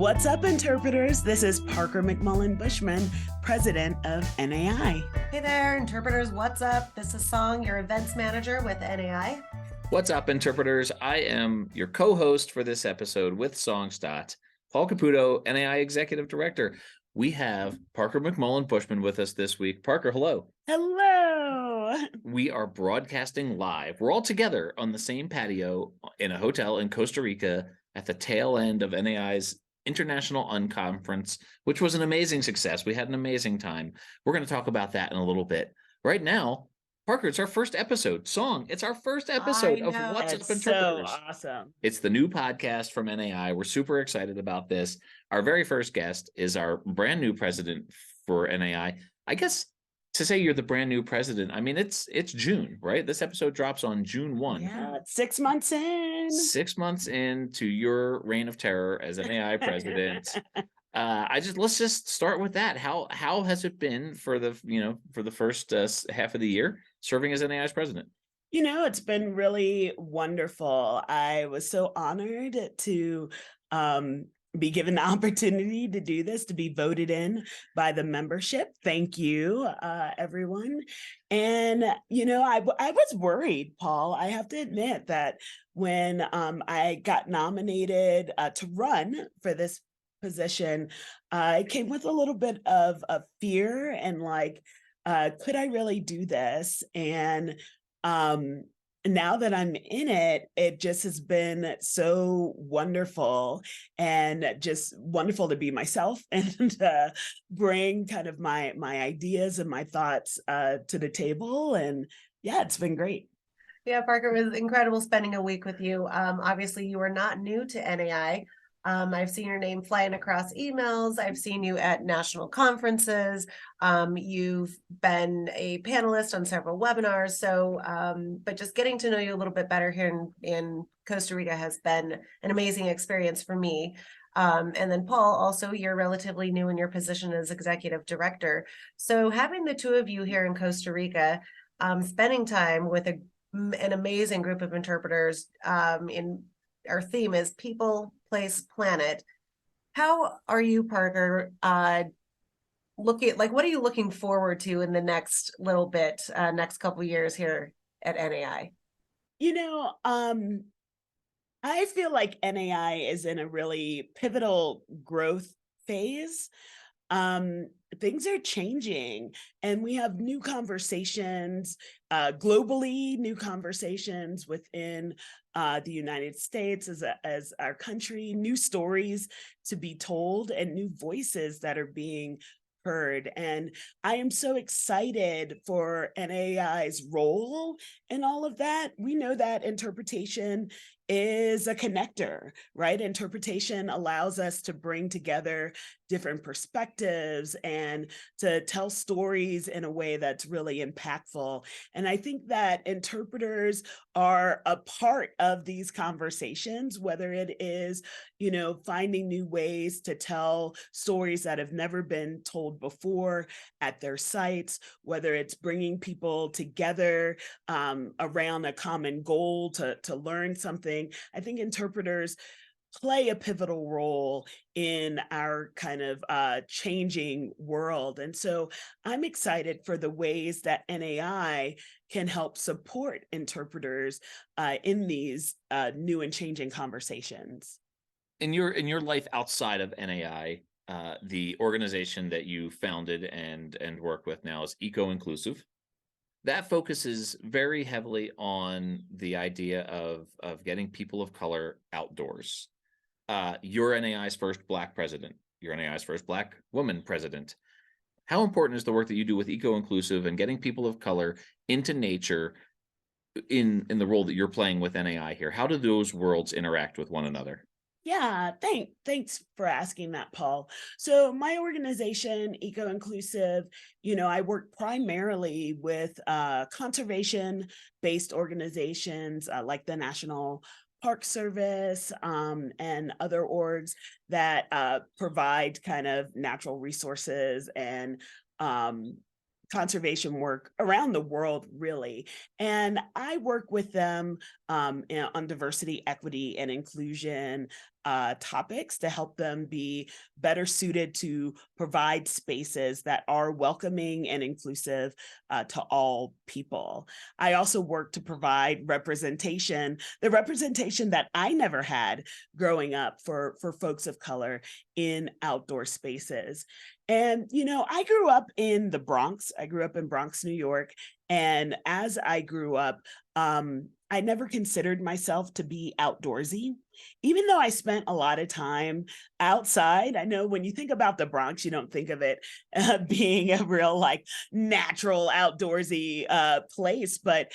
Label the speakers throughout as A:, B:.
A: What's up, interpreters? This is Parker McMullen Bushman, president of NAI.
B: Hey there, interpreters. What's up? This is Song, your events manager with NAI.
C: What's up, interpreters? I am your co-host for this episode with Song, Stott, Paul Caputo, NAI executive director. We have Parker McMullen Bushman with us this week. Parker, hello.
A: Hello.
C: We are broadcasting live. We're all together on the same patio in a hotel in Costa Rica at the tail end of NAI's International Unconference, which was an amazing success. We had an amazing time. We're going to talk about that in a little bit. Right now, Parker, it's our first episode. Song, it's our first episode of What's Up, Interpreters.
A: So awesome.
C: It's the new podcast from NAI. We're super excited about this. Our very first guest is our brand new president for NAI. I guess to say you're the brand new president, I mean, it's June, right? This episode drops on June 1.
A: Yeah, 6 months in.
C: 6 months into your reign of terror as NAI president. Let's just start with that. How has it been for the first half of the year serving as NAI's president?
A: It's been really wonderful. I was so honored to be given the opportunity to do this, to be voted in by the membership. Thank you, everyone. And, I was worried, Paul. I have to admit that when I got nominated to run for this position, it came with a little bit of fear and could I really do this? And now that I'm in it, it just has been so wonderful and just wonderful to be myself and bring kind of my ideas and my thoughts to the table. And yeah, it's been great.
B: Yeah, Parker, it was incredible spending a week with you. Obviously, you are not new to NAI. I've seen your name flying across emails. I've seen you at national conferences. You've been a panelist on several webinars. So, but just getting to know you a little bit better here in Costa Rica has been an amazing experience for me. And then Paul, also, you're relatively new in your position as executive director. So having the two of you here in Costa Rica, spending time with an amazing group of interpreters in our theme is people, place, planet. How are you, Parker, what are you looking forward to in the next little bit, next couple years here at NAI?
A: I feel like NAI is in a really pivotal growth phase. Things are changing and we have new conversations globally, new conversations within the United States as our country, new stories to be told and new voices that are being heard. And I am so excited for NAI's role in all of that. We know that interpretation is a connector, right? Interpretation allows us to bring together different perspectives and to tell stories in a way that's really impactful. And I think that interpreters are a part of these conversations, whether it is, finding new ways to tell stories that have never been told before at their sites, whether it's bringing people together around a common goal to learn something. I think interpreters play a pivotal role in our kind of changing world. And so I'm excited for the ways that NAI can help support interpreters in these new and changing conversations.
C: In your life outside of NAI, the organization that you founded and work with now is Eco-Inclusive. That focuses very heavily on the idea of getting people of color outdoors. You're NAI's first Black president. You're NAI's first Black woman president. How important is the work that you do with Eco-Inclusive and getting people of color into nature in the role that you're playing with NAI here? How do those worlds interact with one another?
A: Yeah, thanks for asking that, Paul. So my organization, Eco-Inclusive, I work primarily with conservation-based organizations like the National Park Service and other orgs that provide kind of natural resources and conservation work around the world, really. And I work with them on diversity, equity, and inclusion topics to help them be better suited to provide spaces that are welcoming and inclusive to all people. I also work to provide representation, the representation that I never had growing up for folks of color in outdoor spaces. And, I grew up in the Bronx. I grew up in Bronx, New York. And as I grew up, I never considered myself to be outdoorsy, even though I spent a lot of time outside. I know when you think about the Bronx, you don't think of it being a real like natural outdoorsy place, but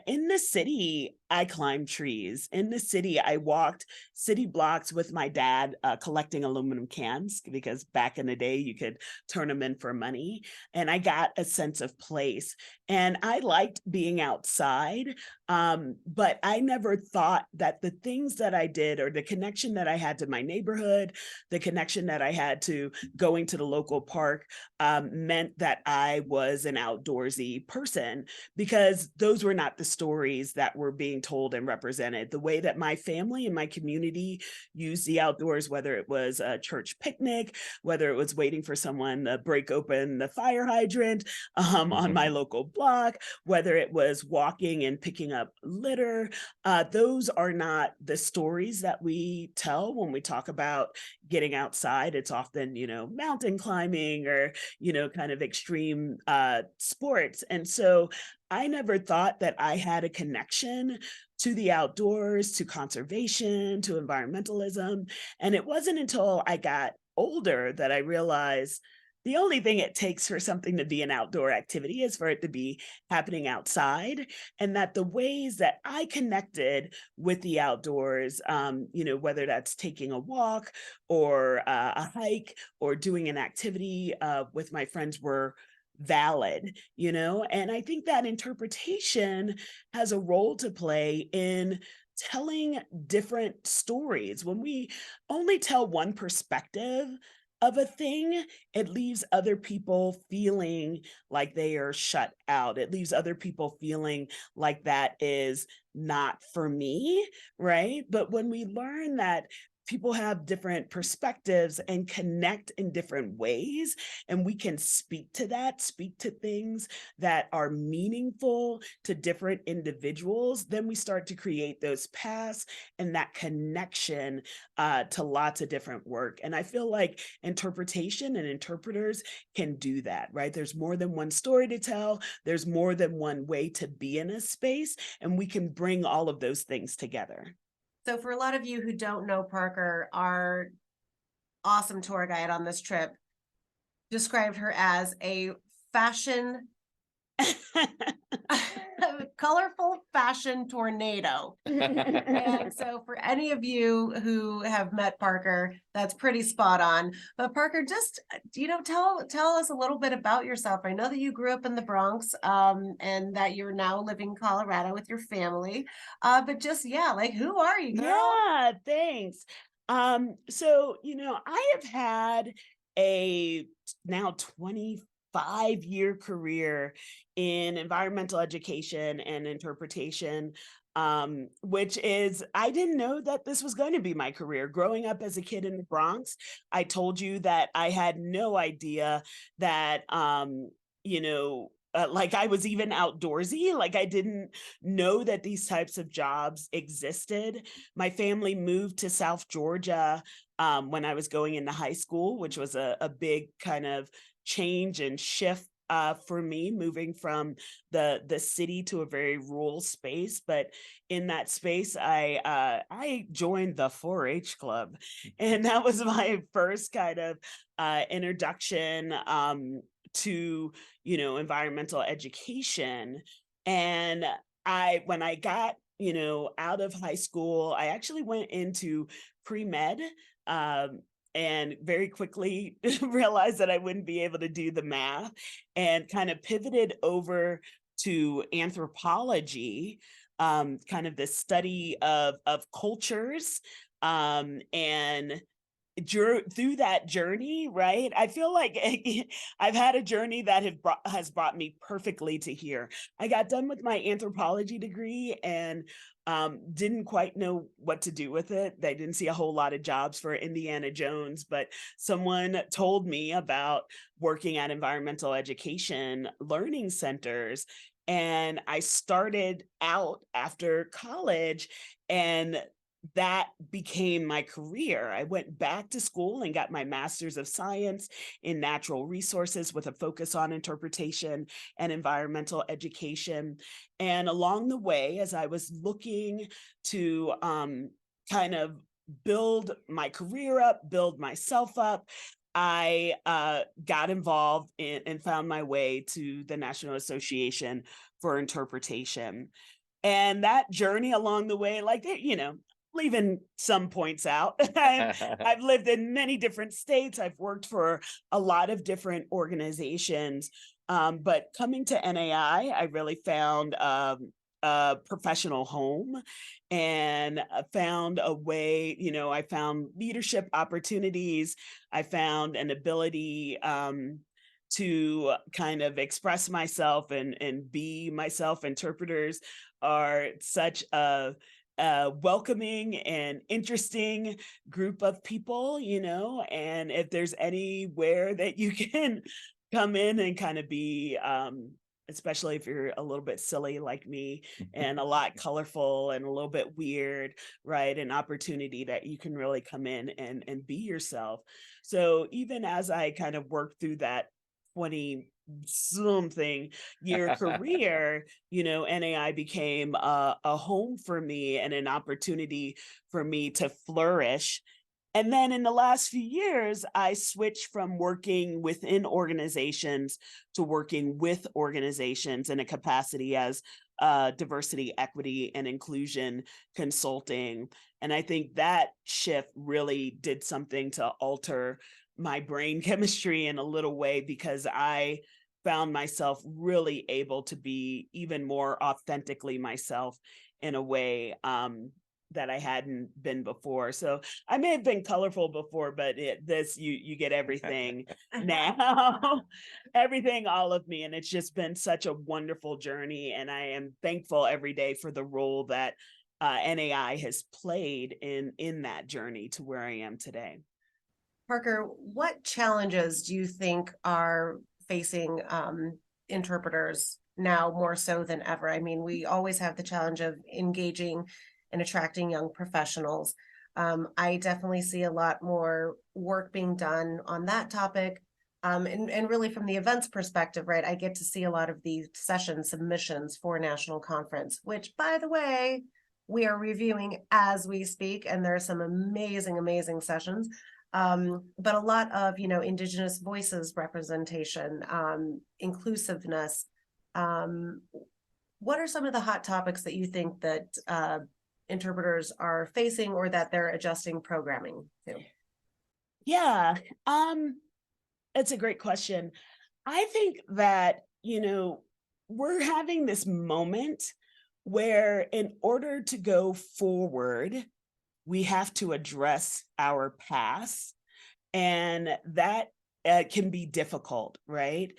A: in the city, I climbed trees. In the city, I walked city blocks with my dad collecting aluminum cans because back in the day, you could turn them in for money. And I got a sense of place. And I liked being outside, but I never thought that the things that I did or the connection that I had to my neighborhood, the connection that I had to going to the local park meant that I was an outdoorsy person, because those were not the stories that were being told and represented. The way that my family and my community used the outdoors, whether it was a church picnic, whether it was waiting for someone to break open the fire hydrant on my local block, whether it was walking and picking up litter, those are not the stories that we tell when we talk about getting outside. It's often, mountain climbing or, kind of extreme sports. And so I never thought that I had a connection to the outdoors, to conservation, to environmentalism. And it wasn't until I got older that I realized the only thing it takes for something to be an outdoor activity is for it to be happening outside. And that the ways that I connected with the outdoors, whether that's taking a walk or a hike or doing an activity with my friends, were valid, and I think that interpretation has a role to play in telling different stories. When we only tell one perspective of a thing, it leaves other people feeling like they are shut out. It leaves other people feeling like that is not for me, right? But when we learn that people have different perspectives and connect in different ways, and we can speak to that, speak to things that are meaningful to different individuals, then we start to create those paths and that connection to lots of different work. And I feel like interpretation and interpreters can do that, right? There's more than one story to tell. There's more than one way to be in a space, and we can bring all of those things together.
B: So for a lot of you who don't know Parker, our awesome tour guide on this trip described her as a colorful fashion tornado. And so for any of you who have met Parker, that's pretty spot on. But Parker, just, tell us a little bit about yourself. I know that you grew up in the Bronx, and that you're now living in Colorado with your family. But just, who are you, girl?
A: Yeah, thanks. So, I have had a now 25-year career in environmental education and interpretation, which is, I didn't know that this was going to be my career. Growing up as a kid in the Bronx, I told you that I had no idea that, like I was even outdoorsy. Like I didn't know that these types of jobs existed. My family moved to South Georgia when I was going into high school, which was a big kind of change and shift for me, moving from the city to a very rural space. But in that space, I joined the 4-H club, and that was my first kind of introduction to environmental education. And when I got out of high school, I actually went into pre-med, and very quickly realized that I wouldn't be able to do the math, and kind of pivoted over to anthropology, kind of the study of cultures, and through that journey, right? I feel like I've had a journey that has brought me perfectly to here. I got done with my anthropology degree and didn't quite know what to do with it. They didn't see a whole lot of jobs for Indiana Jones, but someone told me about working at environmental education learning centers. And I started out after college, and that became my career. I went back to school and got my master's of science in natural resources with a focus on interpretation and environmental education. And along the way, as I was looking to kind of build my career up, build myself up, I got involved in and found my way to the National Association for Interpretation. And that journey along the way, like, leaving some points out. I've lived in many different states. I've worked for a lot of different organizations. But coming to NAI, I really found a professional home, and found a way, I found leadership opportunities. I found an ability to kind of express myself and be myself. Interpreters are such a welcoming and interesting group of people, and if there's anywhere that you can come in and kind of be, especially if you're a little bit silly like me and a lot colorful and a little bit weird, right? An opportunity that you can really come in and be yourself. So even as I kind of worked through that 20 something year career, NAI became a home for me and an opportunity for me to flourish. And then in the last few years, I switched from working within organizations to working with organizations in a capacity as diversity, equity, and inclusion consulting. And I think that shift really did something to alter my brain chemistry in a little way, because I found myself really able to be even more authentically myself in a way that I hadn't been before. So I may have been colorful before, but you get everything now, everything, all of me. And it's just been such a wonderful journey. And I am thankful every day for the role that NAI has played in that journey to where I am today.
B: Parker, what challenges do you think are facing interpreters now more so than ever? I mean, we always have the challenge of engaging and attracting young professionals. I definitely see a lot more work being done on that topic. And really from the events perspective, right, I get to see a lot of these session submissions for national conference, which, by the way, we are reviewing as we speak, and there are some amazing, amazing sessions. But a lot of, Indigenous voices representation, inclusiveness. What are some of the hot topics that you think that interpreters are facing or that they're adjusting programming to?
A: Yeah, it's a great question. I think that, we're having this moment where in order to go forward, we have to address our past, and that can be difficult, right?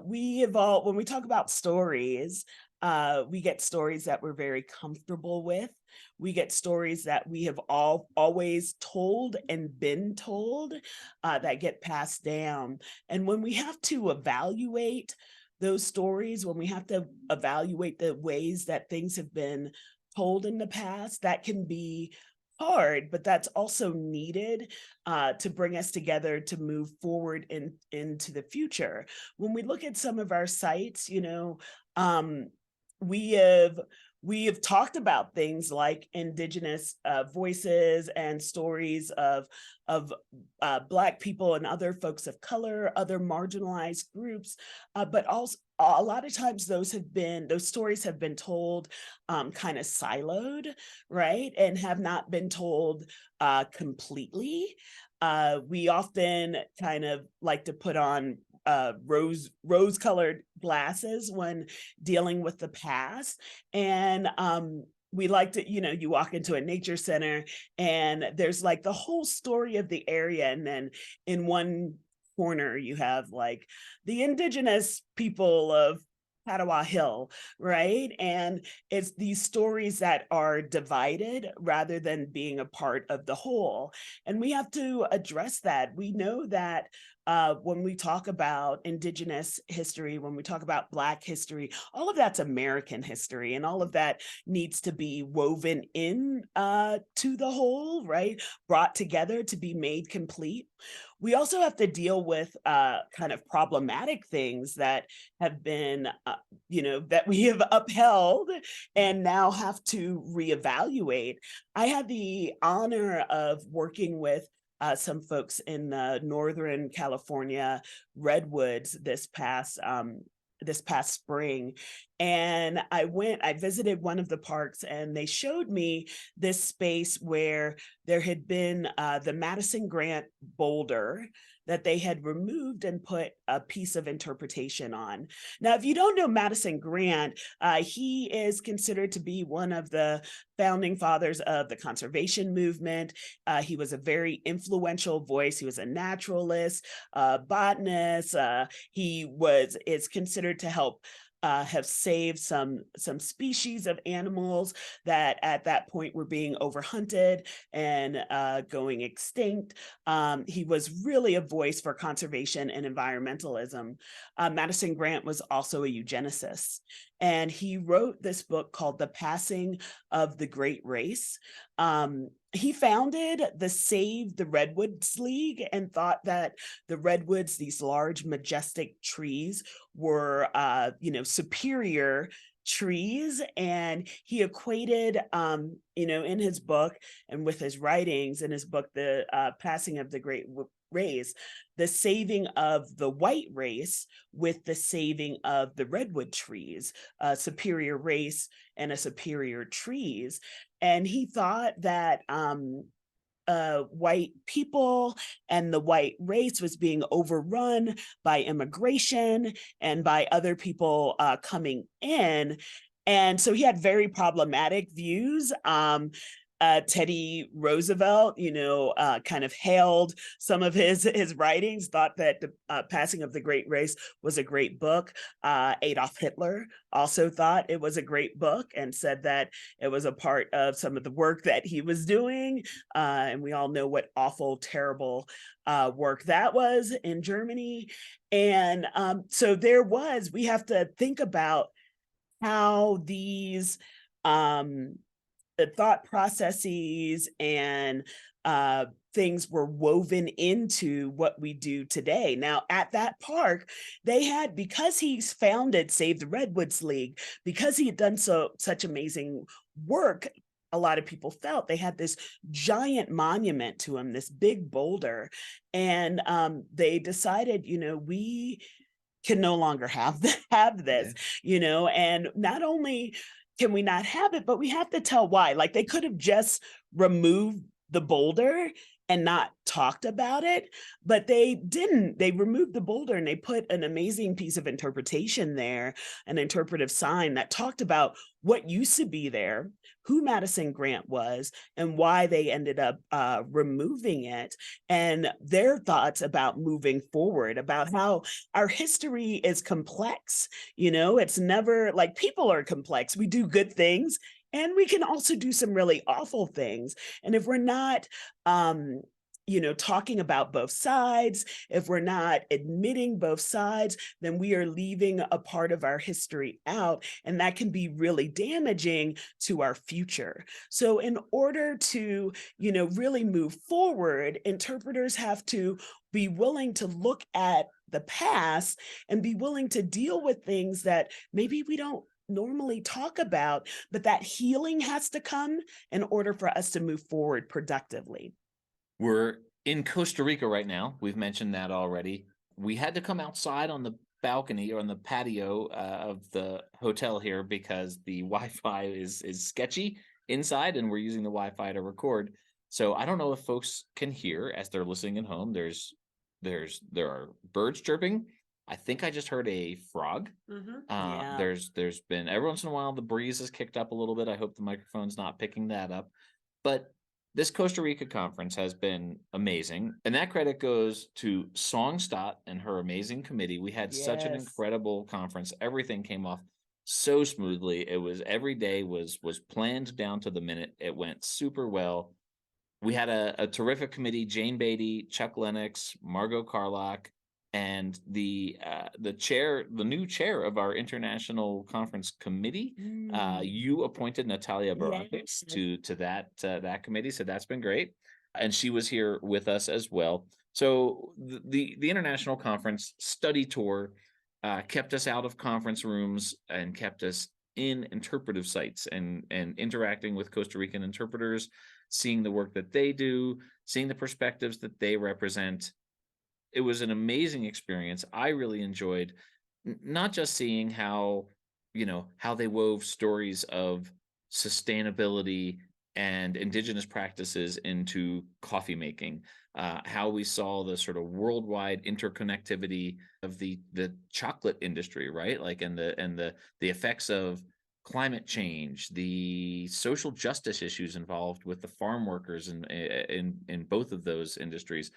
A: We evolve when we talk about stories. We get stories that we're very comfortable with. We get stories that we have always told and been told, that get passed down. And when we have to evaluate those stories, when we have to evaluate the ways that things have been told in the past, that can be hard, but that's also needed to bring us together to move forward into the future. When we look at some of our sites, we have talked about things like Indigenous voices and stories of Black people and other folks of color, other marginalized groups, but also a lot of times those stories have been told kind of siloed, right, and have not been told completely. We often kind of like to put on rose-colored glasses when dealing with the past, and we like to, you walk into a nature center and there's like the whole story of the area. And then in one corner, you have like the indigenous people of Padawa Hill, right? And it's these stories that are divided rather than being a part of the whole. And we have to address that. We know that when we talk about indigenous history, when we talk about Black history, all of that's American history, and all of that needs to be woven in to the whole, right? Brought together to be made complete. We also have to deal with kind of problematic things that have been, that we have upheld and now have to reevaluate. I had the honor of working with some folks in the Northern California redwoods this past spring. And I visited one of the parks, and they showed me this space where there had been the Madison Grant boulder that they had removed and put a piece of interpretation on. Now, if you don't know Madison Grant, he is considered to be one of the founding fathers of the conservation movement. He was a very influential voice. He was a naturalist, botanist. He is considered to help have saved some species of animals that at that point were being overhunted and going extinct. He was really a voice for conservation and environmentalism. Madison Grant was also a eugenicist, and he wrote this book called The Passing of the Great Race. He founded the Save the Redwoods League and thought that the redwoods, these large, majestic trees, were, superior trees. And he equated, in his book and with his writings in his book, The Passing of the Great Race, the saving of the white race with the saving of the redwood trees, a superior race and a superior trees. And he thought that white people and the white race was being overrun by immigration and by other people coming in. And so he had very problematic views. Teddy Roosevelt, kind of hailed some of his writings, thought that The Passing of the Great Race was a great book. Adolf Hitler also thought it was a great book and said that it was a part of some of the work that he was doing. And we all know what awful, terrible work that was in Germany. And so we have to think about how these the thought processes and things were woven into what we do today. Now, at that park, because he's founded Save the Redwoods League, because he had done such amazing work, a lot of people felt they had this giant monument to him, this big boulder. And they decided, we can no longer have this, and not only can we not have it, but we have to tell why. Like, they could have just removed the boulder and not talked about it, but they didn't. They removed the boulder and they put an amazing piece of interpretation there, an interpretive sign that talked about what used to be there, who Madison Grant was, and why they ended up removing it, and their thoughts about moving forward, about how our history is complex. It's never like people are complex. We do good things, and we can also do some really awful things. And if we're not, talking about both sides, if we're not admitting both sides, then we are leaving a part of our history out, and that can be really damaging to our future. So in order to, really move forward, interpreters have to be willing to look at the past and be willing to deal with things that maybe we don't normally talk about, but that healing has to come in order for us to move forward productively.
C: We're in Costa Rica right now. We've mentioned that already. We had to come outside on the balcony or on the patio of the hotel here because the Wi-Fi is sketchy inside, and we're using the Wi-Fi to record. So I don't know if folks can hear as they're listening at home. There are birds chirping. I think I just heard a frog.
A: Yeah.
C: There's been every once in a while the breeze has kicked up a little bit. I hope the microphone's not picking that up. But this Costa Rica conference has been amazing. And that credit goes to Stott and her amazing committee. We had such an
A: Yes.
C: incredible conference. Everything came off so smoothly. It was every day was planned down to the minute. It went super well. We had a terrific committee: Jane Beatty, Chuck Lennox, Margot Carlock, and the new chair of our international conference committee. You appointed Natalia Barakis
A: Yes.
C: to that committee, so that's been great. And she was here with us as well. So the international conference study tour kept us out of conference rooms and kept us in interpretive sites and interacting with Costa Rican interpreters, seeing the work that they do, seeing the perspectives that they represent. It was an amazing experience. I really enjoyed not just seeing how, how they wove stories of sustainability and indigenous practices into coffee making, how we saw the sort of worldwide interconnectivity of the chocolate industry, right? Like, and the effects of climate change, the social justice issues involved with the farm workers in both of those industries.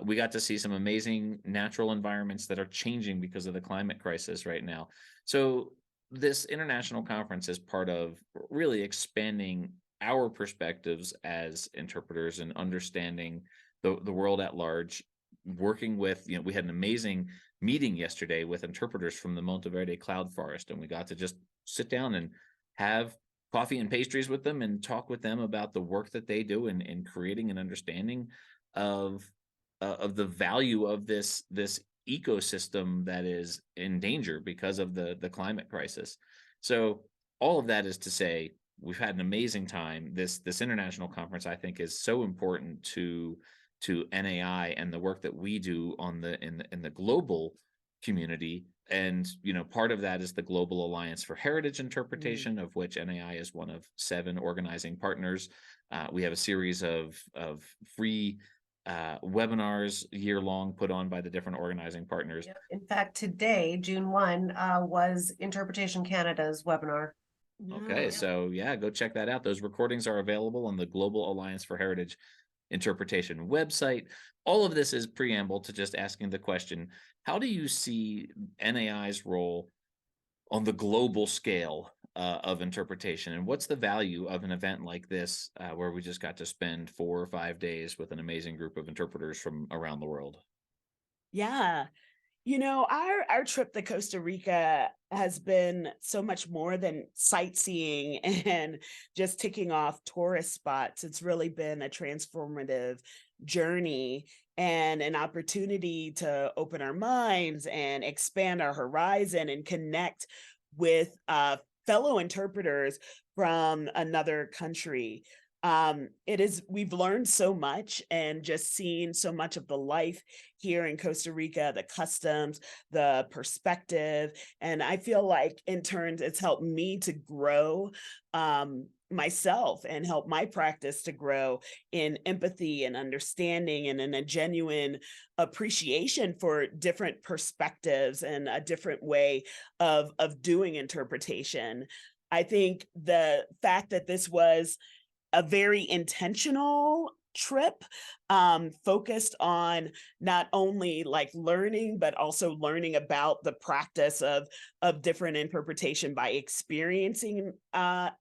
C: We got to see some amazing natural environments that are changing because of the climate crisis right now. So this international conference is part of really expanding our perspectives as interpreters and understanding the world at large. Working with, we had an amazing meeting yesterday with interpreters from the Monteverde cloud forest, and we got to just sit down and have coffee and pastries with them and talk with them about the work that they do in creating an understanding of the value of this ecosystem that is in danger because of the climate crisis. So all of that is to say, we've had an amazing time. This international conference, I think, is so important to NAI and the work that we do in the global community. And part of that is the Global Alliance for Heritage Interpretation, of which NAI is one of 7 organizing partners. We have a series of free webinars year long put on by the different organizing partners.
B: Yep. In fact, today, June 1, was Interpretation Canada's webinar.
C: Okay, so yeah, go check that out. Those recordings are available on the Global Alliance for Heritage Interpretation website. All of this is preamble to just asking the question, how do you see NAI's role on the global scale of interpretation, and what's the value of an event like this where we just got to spend 4 or 5 days with an amazing group of interpreters from around the world?
A: Yeah. Our trip to Costa Rica has been so much more than sightseeing and just ticking off tourist spots. It's really been a transformative journey and an opportunity to open our minds and expand our horizon and connect with fellow interpreters from another country. We've learned so much and just seen so much of the life here in Costa Rica, the customs, the perspective. And I feel like in turn, it's helped me to grow myself and help my practice to grow in empathy and understanding and in a genuine appreciation for different perspectives and a different way of doing interpretation. I think the fact that this was a very intentional trip, focused on not only like learning, but also learning about the practice of different interpretation by experiencing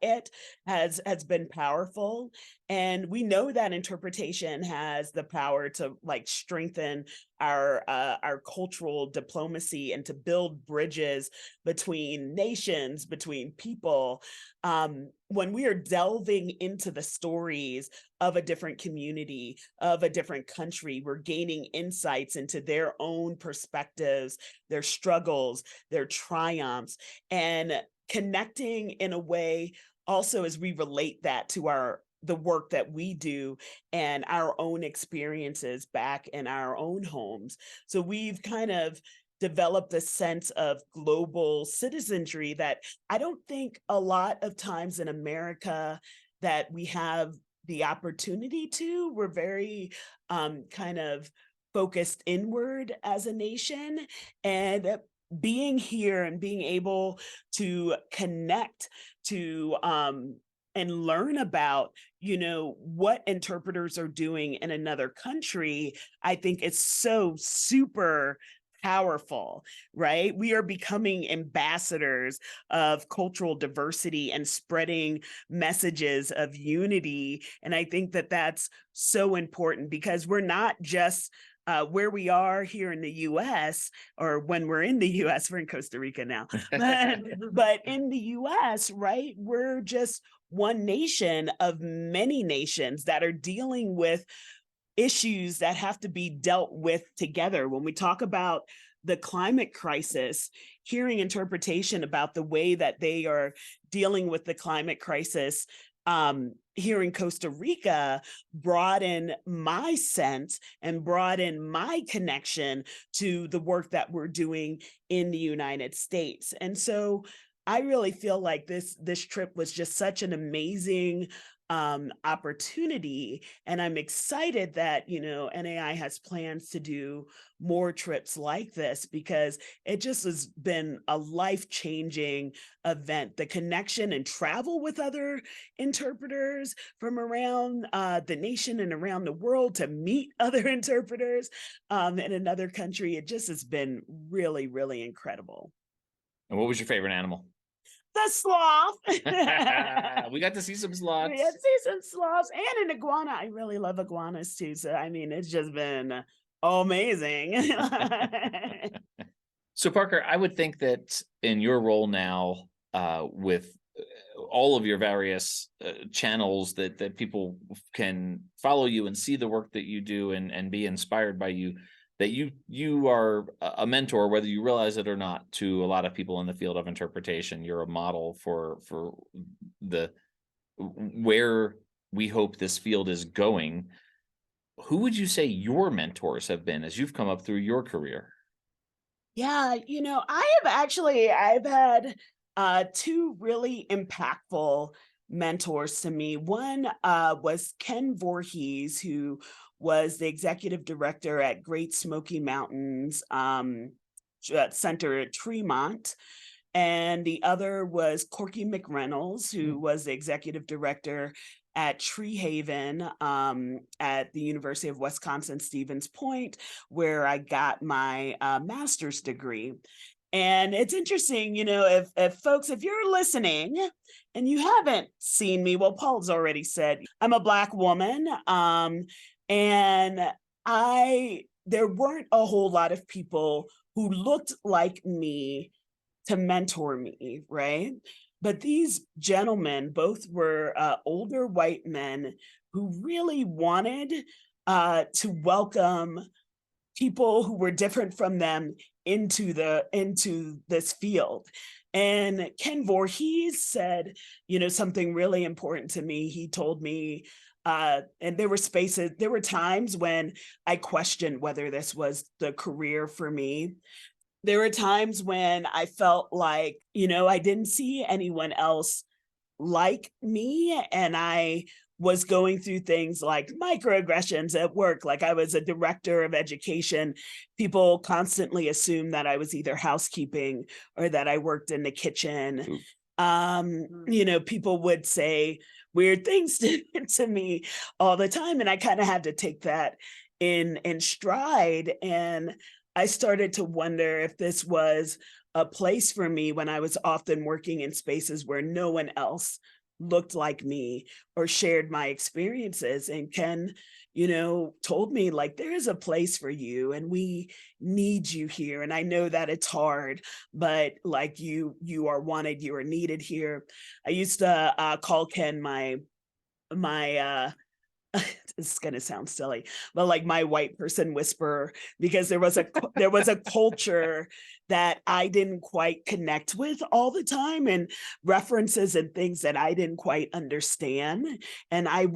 A: it has been powerful. And we know that interpretation has the power to like strengthen our cultural diplomacy and to build bridges between nations, between people. When we are delving into the stories of a different community, of a different country, we're gaining insights into their own perspectives, their struggles, their triumphs, and connecting in a way also as we relate that to the work that we do and our own experiences back in our own homes. So we've kind of developed a sense of global citizenry that I don't think a lot of times in America that we have the opportunity to. We're very kind of focused inward as a nation, and being here and being able to connect to and learn about, what interpreters are doing in another country, I think is so super powerful, right? We are becoming ambassadors of cultural diversity and spreading messages of unity. And I think that that's so important, because we're not just where we are here in the US, or when we're in the US, we're in Costa Rica now, but in the US, right, we're just one nation of many nations that are dealing with issues that have to be dealt with together. When we talk about the climate crisis, hearing interpretation about the way that they are dealing with the climate crisis here in Costa Rica brought in my sense and brought in my connection to the work that we're doing in the United States. And so I really feel like this trip was just such an amazing opportunity, and I'm excited that NAI has plans to do more trips like this, because it just has been a life-changing event. The connection and travel with other interpreters from around the nation and around the world to meet other interpreters in another country, it just has been really, really incredible.
C: And what was your favorite animal?
A: The sloth.
C: We got to see some sloths.
A: We got to see some sloths and an iguana. I really love iguanas too. So, I mean, it's just been amazing.
C: So, Parker, I would think that in your role now, with all of your various channels that people can follow you and see the work that you do and be inspired by you, that you are a mentor, whether you realize it or not, to a lot of people in the field of interpretation. You're a model for where we hope this field is going. Who would you say your mentors have been as you've come up through your career?
A: Yeah, I've had two really impactful mentors to me. One was Ken Voorhees, who was the executive director at Great Smoky Mountains Center at Tremont. And the other was Corky McReynolds, who was the executive director at Tree Haven at the University of Wisconsin-Stevens Point, where I got my master's degree. And it's interesting, if folks, if you're listening and you haven't seen me, well, Paul's already said, I'm a Black woman. And there weren't a whole lot of people who looked like me to mentor me, right? But these gentlemen both were older white men who really wanted to welcome people who were different from them into this field. And Ken Voorhees said, something really important to me. He told me, and there were times when I questioned whether this was the career for me. There were times when I felt like, I didn't see anyone else like me, and I was going through things like microaggressions at work. Like, I was a director of education. People constantly assumed that I was either housekeeping or that I worked in the kitchen. People would say weird things to me all the time, and I kind of had to take that in stride. And I started to wonder if this was a place for me, when I was often working in spaces where no one else looked like me or shared my experiences. And Ken, told me, like, there is a place for you and we need you here. And I know that it's hard, but like, you are wanted, you are needed here. I used to call Ken my it's going to sound silly, but like my white person whisperer, because there was a culture that I didn't quite connect with all the time, and references and things that I didn't quite understand. And I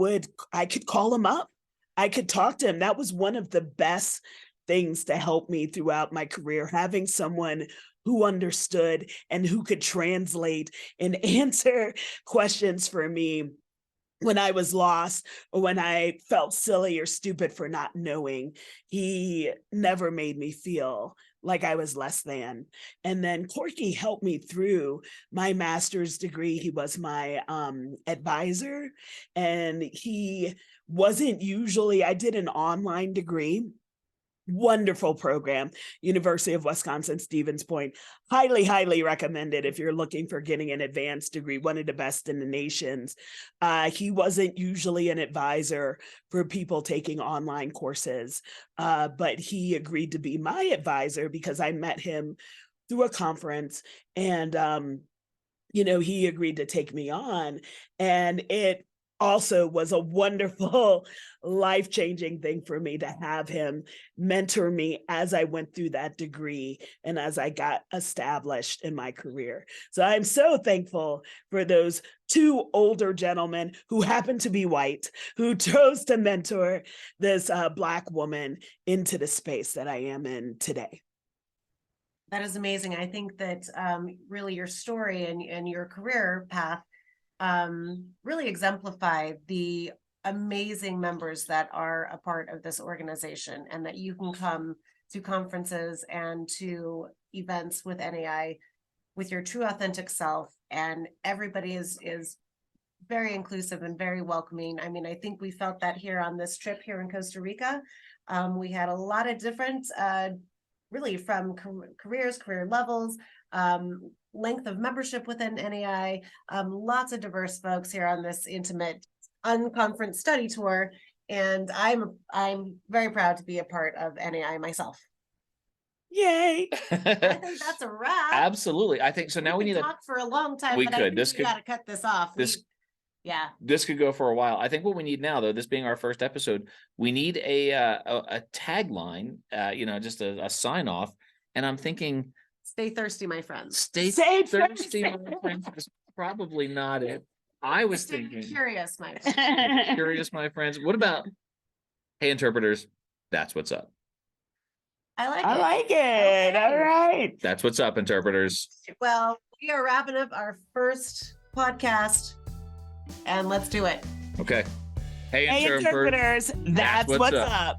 A: could call him up. I could talk to him. That was one of the best things to help me throughout my career, having someone who understood and who could translate and answer questions for me when I was lost or when I felt silly or stupid for not knowing. He never made me feel like I was less than. And then Corky helped me through my master's degree. He was my advisor, and he wasn't usually, I did an online degree. Wonderful program, University of Wisconsin, Stevens Point. Highly, highly recommended if you're looking for getting an advanced degree, one of the best in the nations. He wasn't usually an advisor for people taking online courses, but he agreed to be my advisor because I met him through a conference, and he agreed to take me on, and it also was a wonderful, life-changing thing for me to have him mentor me as I went through that degree and as I got established in my career. So I'm so thankful for those two older gentlemen who happen to be white, who chose to mentor this Black woman into the space that I am in today.
B: That is amazing. I think that really your story and your career path really exemplify the amazing members that are a part of this organization, and that you can come to conferences and to events with NAI with your true authentic self, and everybody is very inclusive and very welcoming. I mean, I think we felt that here on this trip here in Costa Rica. We had a lot of different really from career levels, length of membership within NAI, lots of diverse folks here on this intimate unconference study tour. And I'm very proud to be a part of NAI myself.
A: Yay.
B: I think that's a wrap.
C: Absolutely. I think so. Now we need to
B: talk for a long time,
C: we
B: but
C: could.
B: I think
C: This
B: we
C: could-
B: got to cut this off.
C: This could go for a while. I think what we need now, though, this being our first episode, we need a tagline, just a sign off. And I'm thinking,
B: Stay thirsty, my friends.
C: stay thirsty, my friends, is probably not it. I was
B: Stay
C: thinking,
B: curious, my friends.
C: curious, my friends. What about, hey, interpreters, that's what's up.
B: I like
A: I
B: it.
A: like it. All right.
C: That's what's up, interpreters.
B: Well, we are wrapping up our first podcast, and let's do it.
C: Okay. Hey,
A: Hey,
C: interpreters.
A: interpreters, that's what's up.